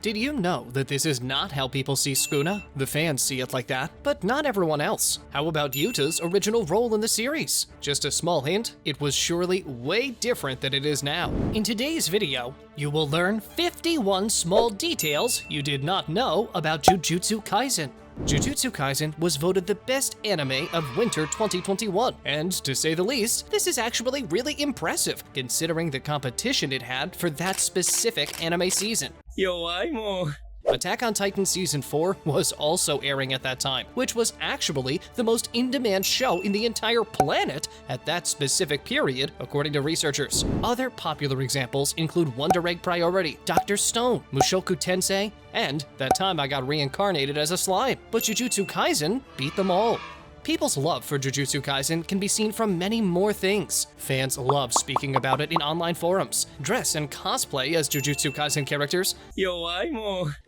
Did you know that this is not how people see Sukuna? The fans see it like that, but not everyone else. How about Yuta's original role in the series? Just a small hint, it was surely way different than it is now. In today's video, you will learn 51 small details you did not know about Jujutsu Kaisen. Jujutsu Kaisen was voted the best anime of winter 2021, and to say the least, this is actually really impressive considering the competition it had for that specific anime season. Attack on Titan Season 4 was also airing at that time, which was actually the most in-demand show in the entire planet at that specific period, according to researchers. Other popular examples include Wonder Egg Priority, Dr. Stone, Mushoku Tensei, and that time I got reincarnated as a slime. But Jujutsu Kaisen beat them all. People's love for Jujutsu Kaisen can be seen from many more things. Fans love speaking about it in online forums, dress and cosplay as Jujutsu Kaisen characters.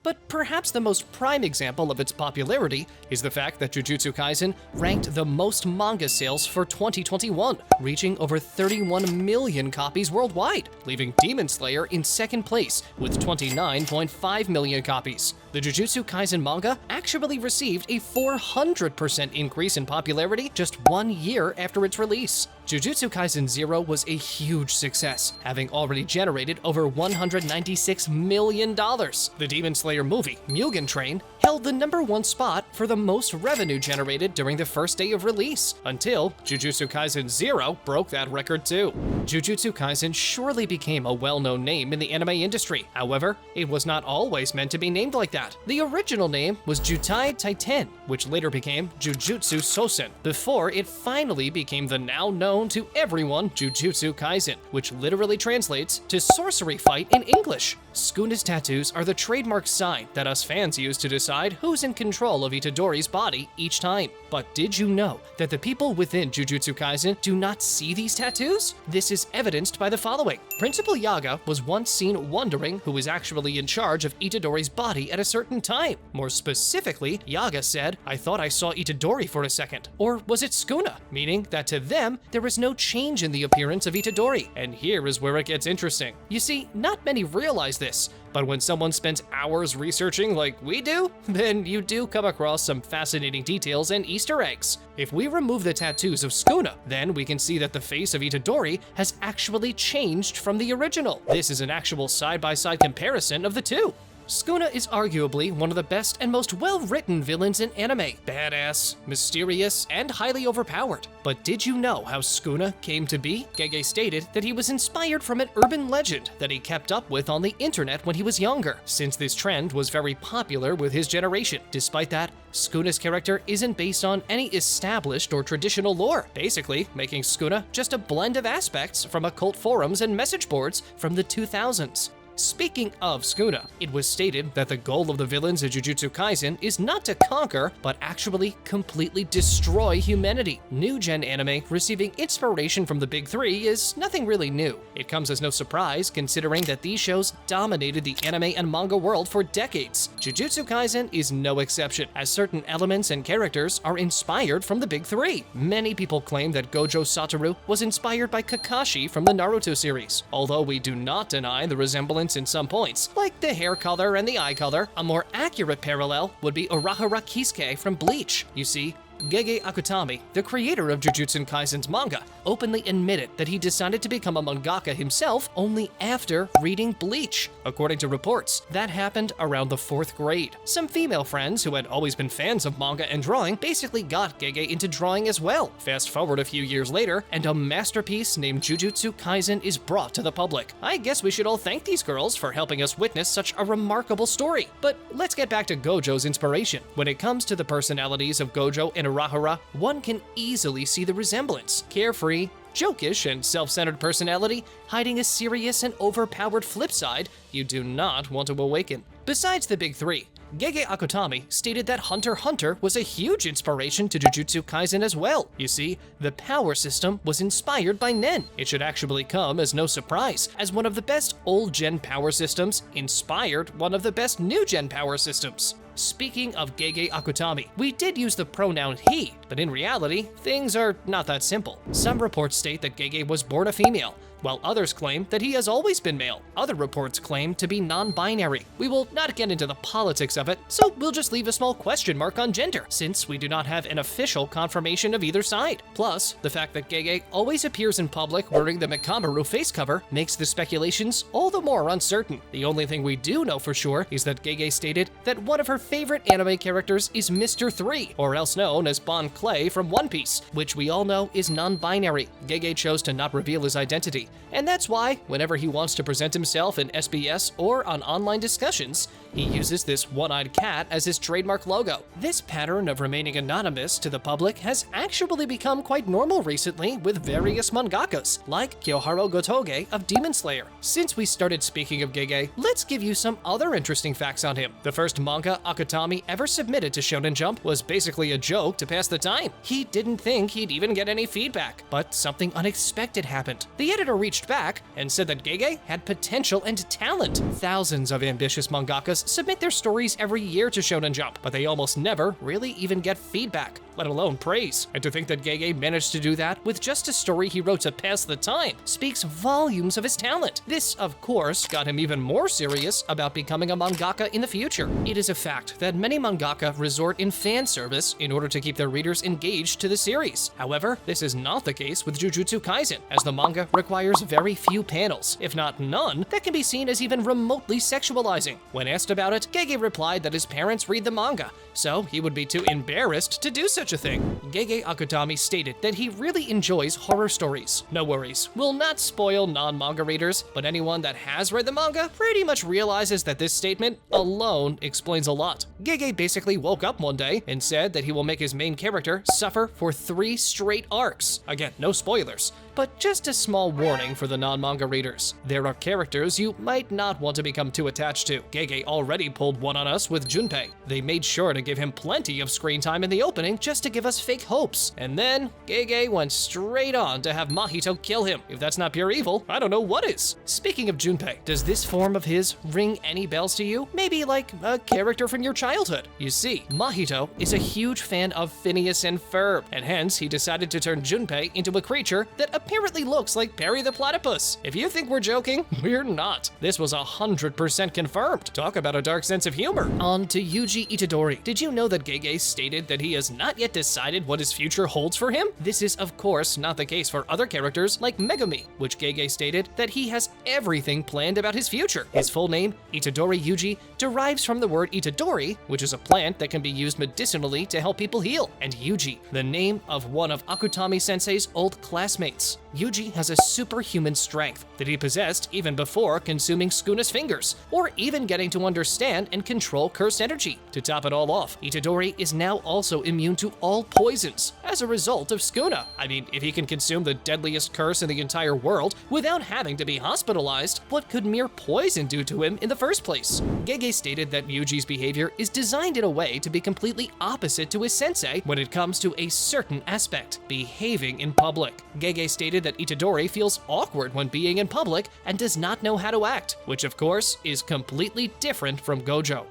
But perhaps the most prime example of its popularity is the fact that Jujutsu Kaisen ranked the most manga sales for 2021, reaching over 31 million copies worldwide, leaving Demon Slayer in second place with 29.5 million copies. The Jujutsu Kaisen manga actually received a 400% increase in popularity just 1 year after its release. Jujutsu Kaisen 0 was a huge success, having already generated over $196 million. The Demon Slayer movie, Mugen Train, held the #1 spot for the most revenue generated during the first day of release, until Jujutsu Kaisen 0 broke that record too. Jujutsu Kaisen surely became a well-known name in the anime industry. However, it was not always meant to be named like that. The original name was Jutai Taiten, which later became Jujutsu Sosen, before it finally became the now-known to everyone Jujutsu Kaisen, which literally translates to sorcery fight in English. Sukuna's tattoos are the trademark sign that us fans use to decide who's in control of Itadori's body each time. But did you know that the people within Jujutsu Kaisen do not see these tattoos? This is evidenced by the following. Principal Yaga was once seen wondering who was actually in charge of Itadori's body at a certain time. More specifically, Yaga said, "I thought I saw Itadori for a second." Or was it Sukuna? Meaning that to them, there was no change in the appearance of Itadori. And here is where it gets interesting. You see, not many realize this, but when someone spends hours researching like we do, then you do come across some fascinating details and Easter eggs. If we remove the tattoos of Sukuna, then we can see that the face of Itadori has actually changed from the original. This is an actual side-by-side comparison of the two. Sukuna is arguably one of the best and most well-written villains in anime. Badass, mysterious, and highly overpowered. But did you know how Sukuna came to be? Gege stated that he was inspired from an urban legend that he kept up with on the internet when he was younger, since this trend was very popular with his generation. Despite that, Sukuna's character isn't based on any established or traditional lore, basically making Sukuna just a blend of aspects from occult forums and message boards from the 2000s. Speaking of Sukuna, it was stated that the goal of the villains of Jujutsu Kaisen is not to conquer, but actually completely destroy humanity. New gen anime receiving inspiration from the big three is nothing really new. It comes as no surprise considering that these shows dominated the anime and manga world for decades. Jujutsu Kaisen is no exception, as certain elements and characters are inspired from the big three. Many people claim that Gojo Satoru was inspired by Kakashi from the Naruto series, although we do not deny the resemblance in some points, like the hair color and the eye color. A more accurate parallel would be Urahara Kisuke from Bleach. You see, Gege Akutami, the creator of Jujutsu Kaisen's manga, openly admitted that he decided to become a mangaka himself only after reading Bleach. According to reports, that happened around the 4th grade. Some female friends who had always been fans of manga and drawing basically got Gege into drawing as well. Fast forward a few years later, and a masterpiece named Jujutsu Kaisen is brought to the public. I guess we should all thank these girls for helping us witness such a remarkable story. But let's get back to Gojo's inspiration. When it comes to the personalities of Gojo and Urahara, one can easily see the resemblance. Carefree, jokish, and self-centered personality, hiding a serious and overpowered flip side you do not want to awaken. Besides the big three, Gege Akutami stated that Hunter x Hunter was a huge inspiration to Jujutsu Kaisen as well. You see, the power system was inspired by Nen. It should actually come as no surprise, as one of the best old-gen power systems inspired one of the best new-gen power systems. Speaking of Gege Akutami, we did use the pronoun he, but in reality, things are not that simple. Some reports state that Gege was born a female, while others claim that he has always been male. Other reports claim to be non-binary. We will not get into the politics of it, so we'll just leave a small question mark on gender, since we do not have an official confirmation of either side. Plus, the fact that Gege always appears in public wearing the Mikamaru face cover makes the speculations all the more uncertain. The only thing we do know for sure is that Gege stated that one of her favorite anime characters is Mr. 3, or else known as Bon Clay from One Piece, which we all know is non-binary. Gege chose to not reveal his identity, and that's why, whenever he wants to present himself in SBS or on online discussions, he uses this one-eyed cat as his trademark logo. This pattern of remaining anonymous to the public has actually become quite normal recently with various mangakas, like Kyoharo Gotoge of Demon Slayer. Since we started speaking of Gege, let's give you some other interesting facts on him. The first manga Akutami ever submitted to Shonen Jump was basically a joke to pass the time. He didn't think he'd even get any feedback, but something unexpected happened. The editor reached back and said that Gege had potential and talent. Thousands of ambitious mangakas submit their stories every year to Shonen Jump, but they almost never really even get feedback, let alone praise. And to think that Gege managed to do that with just a story he wrote to pass the time speaks volumes of his talent. This, of course, got him even more serious about becoming a mangaka in the future. It is a fact that many mangaka resort in fan service in order to keep their readers engaged to the series. However, this is not the case with Jujutsu Kaisen, as the manga requires very few panels, if not none, that can be seen as even remotely sexualizing. When asked about it, Gege replied that his parents read the manga, so he would be too embarrassed to do such a thing. Gege Akutami stated that he really enjoys horror stories. No worries, we'll not spoil non-manga readers, but anyone that has read the manga pretty much realizes that this statement alone explains a lot. Gege basically woke up one day and said that he will make his main character suffer for 3 straight arcs. Again, no spoilers, but just a small warning for the non-manga readers. There are characters you might not want to become too attached to. Gege already pulled one on us with Junpei. They made sure to give him plenty of screen time in the opening just to give us fake hopes. And then Gege went straight on to have Mahito kill him. If that's not pure evil, I don't know what is. Speaking of Junpei, does this form of his ring any bells to you? Maybe like a character from your childhood. You see, Mahito is a huge fan of Phineas and Ferb, and hence he decided to turn Junpei into a creature that apparently looks like Perry the Platypus. If you think we're joking, we're not. This was 100% confirmed. Talk about a dark sense of humor. On to Yuji Itadori. Did you know that Gege stated that he has not yet decided what his future holds for him? This is of course not the case for other characters like Megumi, which Gege stated that he has everything planned about his future. His full name, Itadori Yuji, derives from the word Itadori, which is a plant that can be used medicinally to help people heal, and Yuji, the name of one of Akutami-sensei's old classmates. Yuji has a superhuman strength that he possessed even before consuming Sukuna's fingers, or even getting to understand and control cursed energy. To top it all off, Itadori is now also immune to all poisons as a result of Sukuna. I mean, if he can consume the deadliest curse in the entire world without having to be hospitalized, what could mere poison do to him in the first place? Gege stated that Yuji's behavior is designed in a way to be completely opposite to his sensei when it comes to a certain aspect, behaving in public. Gege stated that Itadori feels awkward when being in public and does not know how to act, which of course is completely different from Gojo.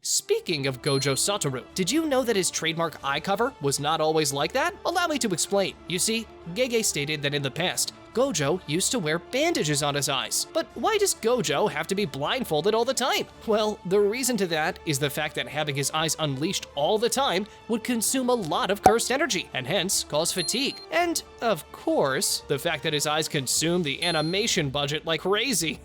Speaking of Gojo Satoru, did you know that his trademark eye cover was not always like that? Allow me to explain. You see, Gege stated that in the past, Gojo used to wear bandages on his eyes. But why does Gojo have to be blindfolded all the time? Well, the reason to that is the fact that having his eyes unleashed all the time would consume a lot of cursed energy, and hence cause fatigue. And, of course, the fact that his eyes consume the animation budget like crazy.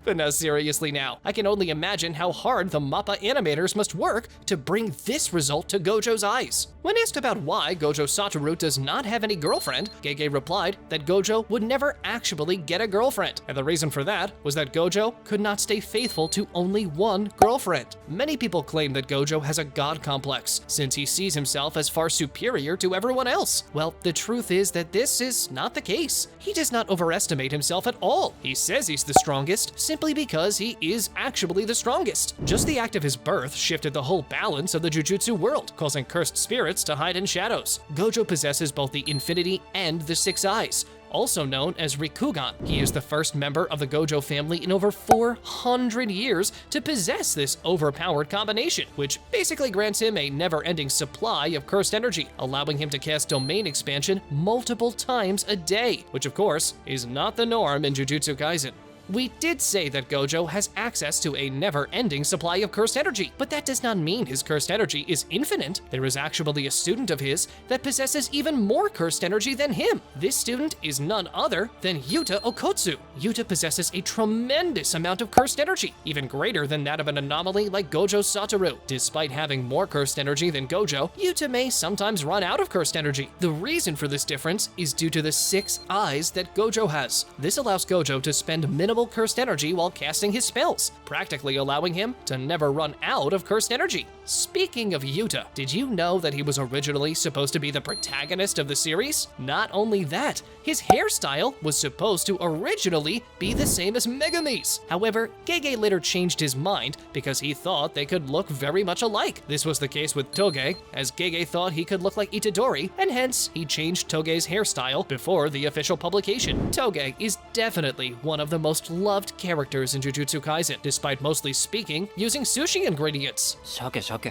But no, seriously now, I can only imagine how hard the MAPPA animators must work to bring this result to Gojo's eyes. When asked about why Gojo Satoru does not have any girlfriend, Gege replied that Gojo would never actually get a girlfriend, and the reason for that was that Gojo could not stay faithful to only one girlfriend. Many people claim that Gojo has a god complex, since he sees himself as far superior to everyone else. Well, the truth is that this is not the case. He does not overestimate himself at all. He says he's the strongest simply because he is actually the strongest. Just the act of his birth shifted the whole balance of the Jujutsu world, causing cursed spirits to hide in shadows. Gojo possesses both the infinity and the 6 eyes. also known as Rikugan. He is the first member of the Gojo family in over 400 years to possess this overpowered combination, which basically grants him a never-ending supply of cursed energy, allowing him to cast domain expansion multiple times a day, which of course is not the norm in Jujutsu Kaisen. We did say that Gojo has access to a never-ending supply of cursed energy, but that does not mean his cursed energy is infinite. There is actually a student of his that possesses even more cursed energy than him. This student is none other than Yuta Okotsu. Yuta possesses a tremendous amount of cursed energy, even greater than that of an anomaly like Gojo Satoru. Despite having more cursed energy than Gojo, Yuta may sometimes run out of cursed energy. The reason for this difference is due to the 6 eyes that Gojo has. This allows Gojo to spend minimal cursed energy while casting his spells, practically allowing him to never run out of cursed energy. Speaking of Yuta, did you know that he was originally supposed to be the protagonist of the series? Not only that, his hairstyle was supposed to originally be the same as Megami's. However, Gege later changed his mind because he thought they could look very much alike. This was the case with Toge, as Gege thought he could look like Itadori, and hence he changed Toge's hairstyle before the official publication. Toge is definitely one of the most loved characters in Jujutsu Kaisen, despite mostly speaking using sushi ingredients.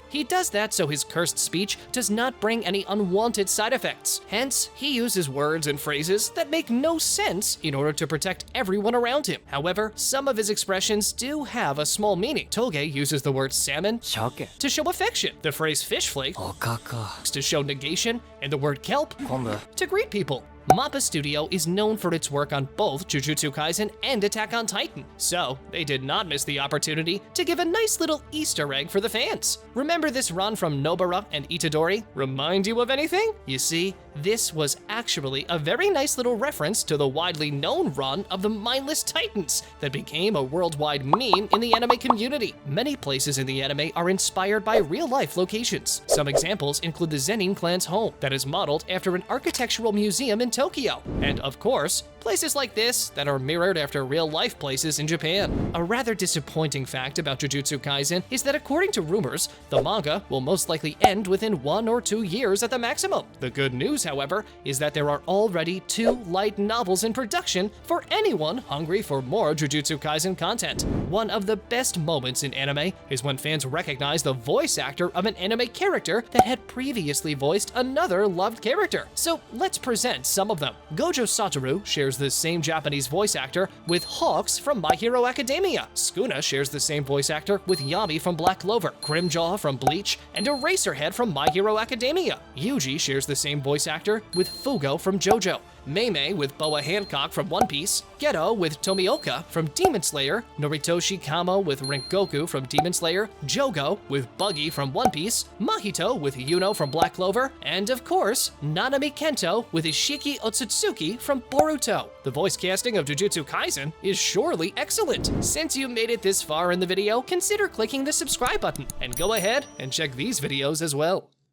He does that so his cursed speech does not bring any unwanted side effects. Hence, he uses words and phrases that make no sense in order to protect everyone around him. However, some of his expressions do have a small meaning. Toge uses the word salmon to show affection, the phrase fish flake to show negation, and the word kelp to greet people. MAPPA Studio is known for its work on both Jujutsu Kaisen and Attack on Titan, so they did not miss the opportunity to give a nice little Easter egg for the fans. Remember this run from Nobara and Itadori? Remind you of anything? You see, this was actually a very nice little reference to the widely known run of the Mindless Titans that became a worldwide meme in the anime community. Many places in the anime are inspired by real-life locations. Some examples include the Zenin clan's home that is modeled after an architectural museum in Tokyo, and of course, places like this that are mirrored after real-life places in Japan. A rather disappointing fact about Jujutsu Kaisen is that according to rumors, the manga will most likely end within 1 or 2 years at the maximum. The good news, however, is that there are already 2 light novels in production for anyone hungry for more Jujutsu Kaisen content. One of the best moments in anime is when fans recognize the voice actor of an anime character that had previously voiced another loved character. So let's present some of them. Gojo Satoru shares the same Japanese voice actor with Hawks from My Hero Academia. Sukuna shares the same voice actor with Yami from Black Clover, Grimjaw from Bleach, and Eraserhead from My Hero Academia. Yuji shares the same voice actor with Fugo from JoJo, Mei with Boa Hancock from One Piece, Geto with Tomioka from Demon Slayer, Noritoshi Kamo with Rengoku from Demon Slayer, Jogo with Buggy from One Piece, Mahito with Yuno from Black Clover, and of course, Nanami Kento with Ishiki Otsutsuki from Boruto. The voice casting of Jujutsu Kaisen is surely excellent. Since you made it this far in the video, consider clicking the subscribe button, and go ahead and check these videos as well.